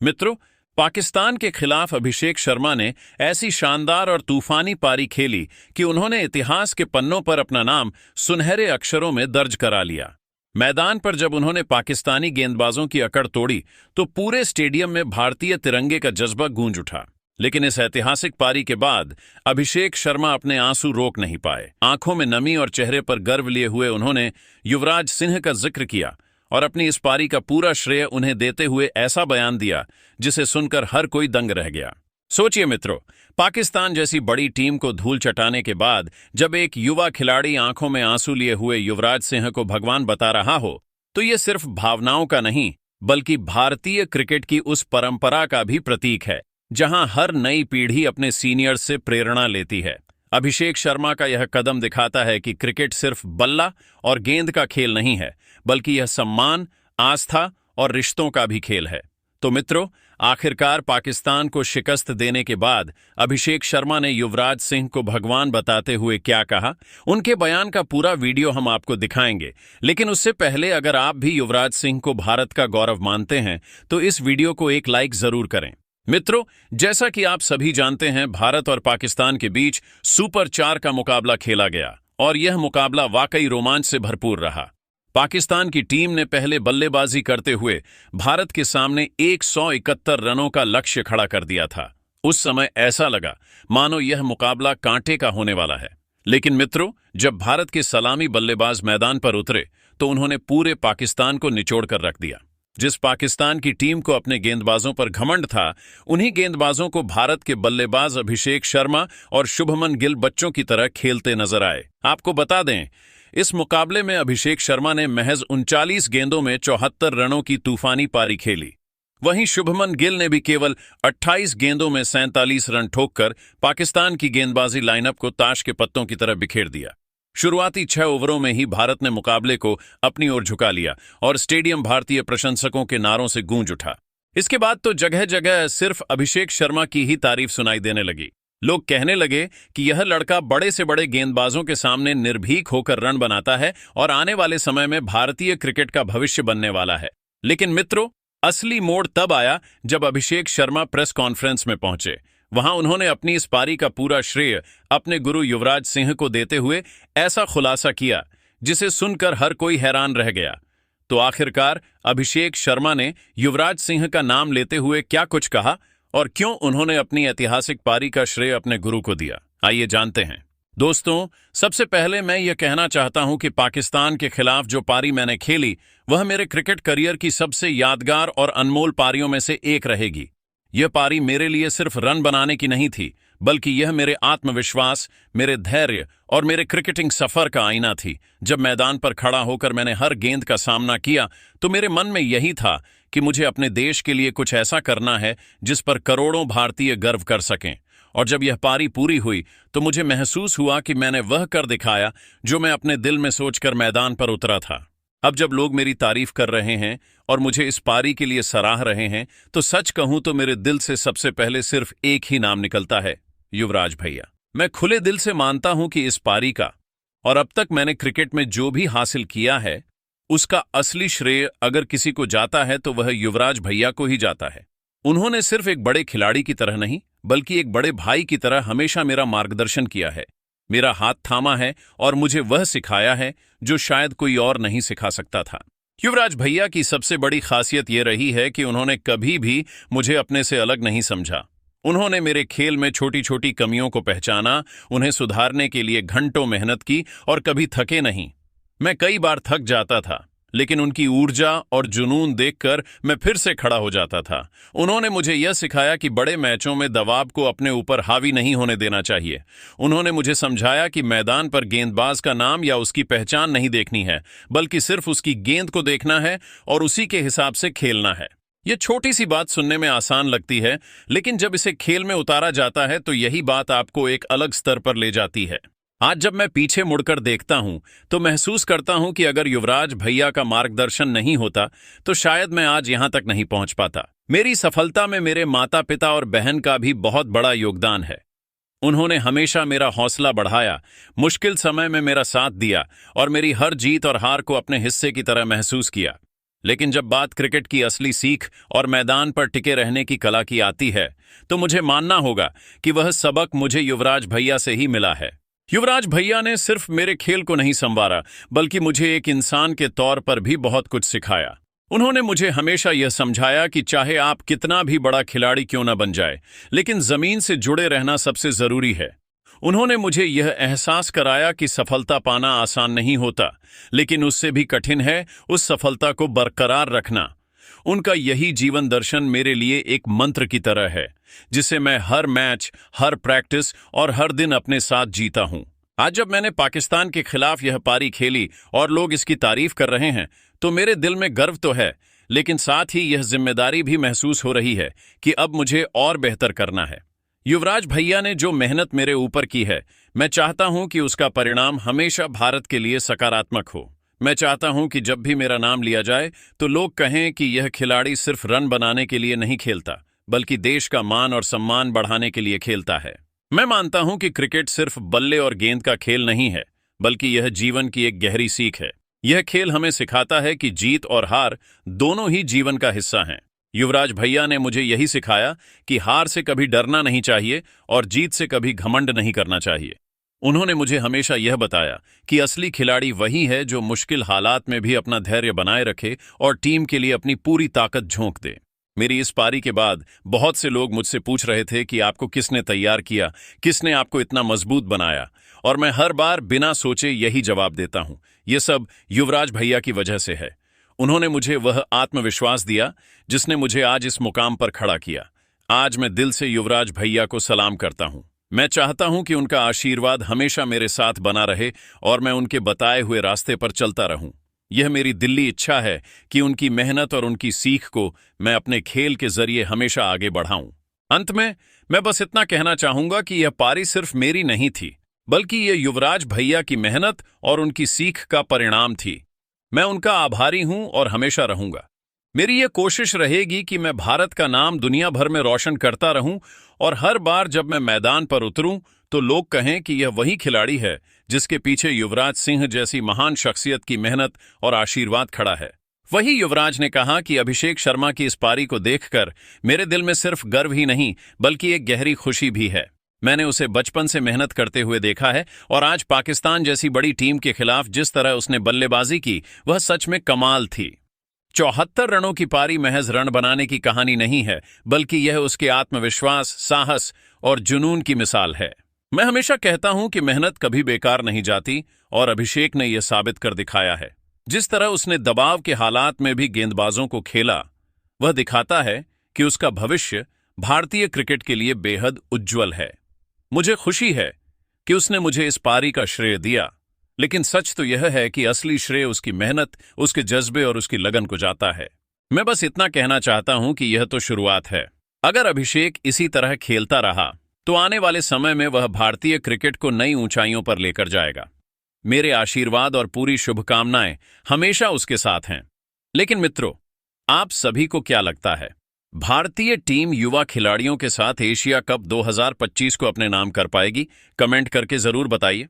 मित्रों, पाकिस्तान के खिलाफ अभिषेक शर्मा ने ऐसी शानदार और तूफानी पारी खेली कि उन्होंने इतिहास के पन्नों पर अपना नाम सुनहरे अक्षरों में दर्ज करा लिया। मैदान पर जब उन्होंने पाकिस्तानी गेंदबाजों की अकड़ तोड़ी तो पूरे स्टेडियम में भारतीय तिरंगे का जज्बा गूंज उठा। लेकिन इस ऐतिहासिक पारी के बाद अभिषेक शर्मा अपने आंसू रोक नहीं पाए। आंखों में नमी और चेहरे पर गर्व लिए हुए उन्होंने युवराज सिंह का जिक्र किया और अपनी इस पारी का पूरा श्रेय उन्हें देते हुए ऐसा बयान दिया जिसे सुनकर हर कोई दंग रह गया। सोचिए मित्रों, पाकिस्तान जैसी बड़ी टीम को धूल चटाने के बाद जब एक युवा खिलाड़ी आंखों में आंसू लिए हुए युवराज सिंह को भगवान बता रहा हो, तो ये सिर्फ भावनाओं का नहीं बल्कि भारतीय क्रिकेट की उस परंपरा का भी प्रतीक है जहां हर नई पीढ़ी अपने सीनियर्स से प्रेरणा लेती है। अभिषेक शर्मा का यह कदम दिखाता है कि क्रिकेट सिर्फ बल्ला और गेंद का खेल नहीं है, बल्कि यह सम्मान, आस्था और रिश्तों का भी खेल है। तो मित्रों, आखिरकार पाकिस्तान को शिकस्त देने के बाद अभिषेक शर्मा ने युवराज सिंह को भगवान बताते हुए क्या कहा, उनके बयान का पूरा वीडियो हम आपको दिखाएंगे। लेकिन उससे पहले अगर आप भी युवराज सिंह को भारत का गौरव मानते हैं तो इस वीडियो को एक लाइक जरूर करें। मित्रों, जैसा कि आप सभी जानते हैं, भारत और पाकिस्तान के बीच सुपर 4 का मुकाबला खेला गया और यह मुकाबला वाकई रोमांच से भरपूर रहा। पाकिस्तान की टीम ने पहले बल्लेबाजी करते हुए भारत के सामने 171 रनों का लक्ष्य खड़ा कर दिया था। उस समय ऐसा लगा मानो यह मुकाबला कांटे का होने वाला है। लेकिन मित्रों, जब भारत के सलामी बल्लेबाज मैदान पर उतरे तो उन्होंने पूरे पाकिस्तान को निचोड़ कर रख दिया। जिस पाकिस्तान की टीम को अपने गेंदबाजों पर घमंड था, उन्हीं गेंदबाजों को भारत के बल्लेबाज अभिषेक शर्मा और शुभमन गिल बच्चों की तरह खेलते नजर आए। आपको बता दें, इस मुकाबले में अभिषेक शर्मा ने महज 39 गेंदों में 74 रनों की तूफानी पारी खेली। वहीं शुभमन गिल ने भी केवल 28 गेंदों में 47 रन ठोककर पाकिस्तान की गेंदबाजी लाइनअप को ताश के पत्तों की तरह बिखेर दिया। शुरुआती 6 ओवरों में ही भारत ने मुकाबले को अपनी ओर झुका लिया और स्टेडियम भारतीय प्रशंसकों के नारों से गूंज उठा। इसके बाद तो जगह जगह सिर्फ अभिषेक शर्मा की ही तारीफ सुनाई देने लगी। लोग कहने लगे कि यह लड़का बड़े से बड़े गेंदबाजों के सामने निर्भीक होकर रन बनाता है और आने वाले समय में भारतीय क्रिकेट का भविष्य बनने वाला है। लेकिन मित्रों, असली मोड़ तब आया जब अभिषेक शर्मा प्रेस कॉन्फ्रेंस में पहुंचे। वहां उन्होंने अपनी इस पारी का पूरा श्रेय अपने गुरु युवराज सिंह को देते हुए ऐसा खुलासा किया जिसे सुनकर हर कोई हैरान रह गया। तो आखिरकार अभिषेक शर्मा ने युवराज सिंह का नाम लेते हुए क्या कुछ कहा और क्यों उन्होंने अपनी ऐतिहासिक पारी का श्रेय अपने गुरु को दिया, आइए जानते हैं। दोस्तों, सबसे पहले मैं यह कहना चाहता हूं कि पाकिस्तान के खिलाफ जो पारी मैंने खेली वह मेरे क्रिकेट करियर की सबसे यादगार और अनमोल पारियों में से एक रहेगी। यह पारी मेरे लिए सिर्फ रन बनाने की नहीं थी, बल्कि यह मेरे आत्मविश्वास, मेरे धैर्य और मेरे क्रिकेटिंग सफर का आईना थी। जब मैदान पर खड़ा होकर मैंने हर गेंद का सामना किया तो मेरे मन में यही था कि मुझे अपने देश के लिए कुछ ऐसा करना है जिस पर करोड़ों भारतीय गर्व कर सकें। और जब यह पारी पूरी हुई तो मुझे महसूस हुआ कि मैंने वह कर दिखाया जो मैं अपने दिल में सोचकर मैदान पर उतरा था। अब जब लोग मेरी तारीफ कर रहे हैं और मुझे इस पारी के लिए सराह रहे हैं तो सच कहूं तो मेरे दिल से सबसे पहले सिर्फ एक ही नाम निकलता है, युवराज भैया। मैं खुले दिल से मानता हूं कि इस पारी का और अब तक मैंने क्रिकेट में जो भी हासिल किया है उसका असली श्रेय अगर किसी को जाता है तो वह युवराज भैया को ही जाता है। उन्होंने सिर्फ एक बड़े खिलाड़ी की तरह नहीं बल्कि एक बड़े भाई की तरह हमेशा मेरा मार्गदर्शन किया है, मेरा हाथ थामा है और मुझे वह सिखाया है जो शायद कोई और नहीं सिखा सकता था। युवराज भैया की सबसे बड़ी खासियत यह रही है कि उन्होंने कभी भी मुझे अपने से अलग नहीं समझा। उन्होंने मेरे खेल में छोटी छोटी कमियों को पहचाना, उन्हें सुधारने के लिए घंटों मेहनत की और कभी थके नहीं। मैं कई बार थक जाता था, लेकिन उनकी ऊर्जा और जुनून देखकर मैं फिर से खड़ा हो जाता था। उन्होंने मुझे यह सिखाया कि बड़े मैचों में दबाव को अपने ऊपर हावी नहीं होने देना चाहिए। उन्होंने मुझे समझाया कि मैदान पर गेंदबाज का नाम या उसकी पहचान नहीं देखनी है, बल्कि सिर्फ उसकी गेंद को देखना है और उसी के हिसाब से खेलना है। यह छोटी सी बात सुनने में आसान लगती है, लेकिन जब इसे खेल में उतारा जाता है तो यही बात आपको एक अलग स्तर पर ले जाती है। आज जब मैं पीछे मुड़कर देखता हूं तो महसूस करता हूं कि अगर युवराज भैया का मार्गदर्शन नहीं होता तो शायद मैं आज यहां तक नहीं पहुंच पाता। मेरी सफलता में मेरे माता पिता और बहन का भी बहुत बड़ा योगदान है। उन्होंने हमेशा मेरा हौसला बढ़ाया, मुश्किल समय में मेरा साथ दिया और मेरी हर जीत और हार को अपने हिस्से की तरह महसूस किया। लेकिन जब बात क्रिकेट की असली सीख और मैदान पर टिके रहने की कला की आती है तो मुझे मानना होगा कि वह सबक मुझे युवराज भैया से ही मिला है। युवराज भैया ने सिर्फ मेरे खेल को नहीं संवारा, बल्कि मुझे एक इंसान के तौर पर भी बहुत कुछ सिखाया। उन्होंने मुझे हमेशा यह समझाया कि चाहे आप कितना भी बड़ा खिलाड़ी क्यों न बन जाए, लेकिन जमीन से जुड़े रहना सबसे जरूरी है। उन्होंने मुझे यह एहसास कराया कि सफलता पाना आसान नहीं होता, लेकिन उससे भी कठिन है उस सफलता को बरकरार रखना। उनका यही जीवन दर्शन मेरे लिए एक मंत्र की तरह है, जिसे मैं हर मैच, हर प्रैक्टिस और हर दिन अपने साथ जीता हूं। आज जब मैंने पाकिस्तान के खिलाफ यह पारी खेली और लोग इसकी तारीफ कर रहे हैं, तो मेरे दिल में गर्व तो है, लेकिन साथ ही यह जिम्मेदारी भी महसूस हो रही है कि अब मुझे और बेहतर करना है। युवराज भैया ने जो मेहनत मेरे ऊपर की है, मैं चाहता हूं कि उसका परिणाम हमेशा भारत के लिए सकारात्मक हो। मैं चाहता हूं कि जब भी मेरा नाम लिया जाए तो लोग कहें कि यह खिलाड़ी सिर्फ रन बनाने के लिए नहीं खेलता, बल्कि देश का मान और सम्मान बढ़ाने के लिए खेलता है। मैं मानता हूं कि क्रिकेट सिर्फ बल्ले और गेंद का खेल नहीं है, बल्कि यह जीवन की एक गहरी सीख है। यह खेल हमें सिखाता है कि जीत और हार दोनों ही जीवन का हिस्सा हैं। युवराज भैया ने मुझे यही सिखाया कि हार से कभी डरना नहीं चाहिए और जीत से कभी घमंड नहीं करना चाहिए। उन्होंने मुझे हमेशा यह बताया कि असली खिलाड़ी वही है जो मुश्किल हालात में भी अपना धैर्य बनाए रखे और टीम के लिए अपनी पूरी ताकत झोंक दे। मेरी इस पारी के बाद बहुत से लोग मुझसे पूछ रहे थे कि आपको किसने तैयार किया, किसने आपको इतना मजबूत बनाया, और मैं हर बार बिना सोचे यही जवाब देता हूं, यह सब युवराज भैया की वजह से है। उन्होंने मुझे वह आत्मविश्वास दिया जिसने मुझे आज इस मुकाम पर खड़ा किया। आज मैं दिल से युवराज भैया को सलाम करता हूं। मैं चाहता हूं कि उनका आशीर्वाद हमेशा मेरे साथ बना रहे और मैं उनके बताए हुए रास्ते पर चलता रहूं। यह मेरी दिली इच्छा है कि उनकी मेहनत और उनकी सीख को मैं अपने खेल के जरिए हमेशा आगे बढ़ाऊं। अंत में मैं बस इतना कहना चाहूंगा कि यह पारी सिर्फ मेरी नहीं थी, बल्कि यह युवराज भैया की मेहनत और उनकी सीख का परिणाम थी। मैं उनका आभारी हूं और हमेशा रहूंगा। मेरी यह कोशिश रहेगी कि मैं भारत का नाम दुनिया भर में रोशन करता रहूं और हर बार जब मैं मैदान पर उतरूं तो लोग कहें कि यह वही खिलाड़ी है जिसके पीछे युवराज सिंह जैसी महान शख्सियत की मेहनत और आशीर्वाद खड़ा है। वही युवराज ने कहा कि अभिषेक शर्मा की इस पारी को देखकर मेरे दिल में सिर्फ गर्व ही नहीं, बल्कि एक गहरी खुशी भी है। मैंने उसे बचपन से मेहनत करते हुए देखा है और आज पाकिस्तान जैसी बड़ी टीम के खिलाफ जिस तरह उसने बल्लेबाजी की, वह सच में कमाल थी। 74 रनों की पारी महज रन बनाने की कहानी नहीं है, बल्कि यह उसके आत्मविश्वास, साहस और जुनून की मिसाल है। मैं हमेशा कहता हूं कि मेहनत कभी बेकार नहीं जाती और अभिषेक ने यह साबित कर दिखाया है। जिस तरह उसने दबाव के हालात में भी गेंदबाजों को खेला, वह दिखाता है कि उसका भविष्य भारतीय क्रिकेट के लिए बेहद उज्जवल है। मुझे खुशी है कि उसने मुझे इस पारी का श्रेय दिया, लेकिन सच तो यह है कि असली श्रेय उसकी मेहनत, उसके जज्बे और उसकी लगन को जाता है। मैं बस इतना कहना चाहता हूं कि यह तो शुरुआत है। अगर अभिषेक इसी तरह खेलता रहा तो आने वाले समय में वह भारतीय क्रिकेट को नई ऊंचाइयों पर लेकर जाएगा। मेरे आशीर्वाद और पूरी शुभकामनाएं हमेशा उसके साथ हैं। लेकिन मित्रों, आप सभी को क्या लगता है, भारतीय टीम युवा खिलाड़ियों के साथ एशिया कप 2025 को अपने नाम कर पाएगी? कमेंट करके जरूर बताइए।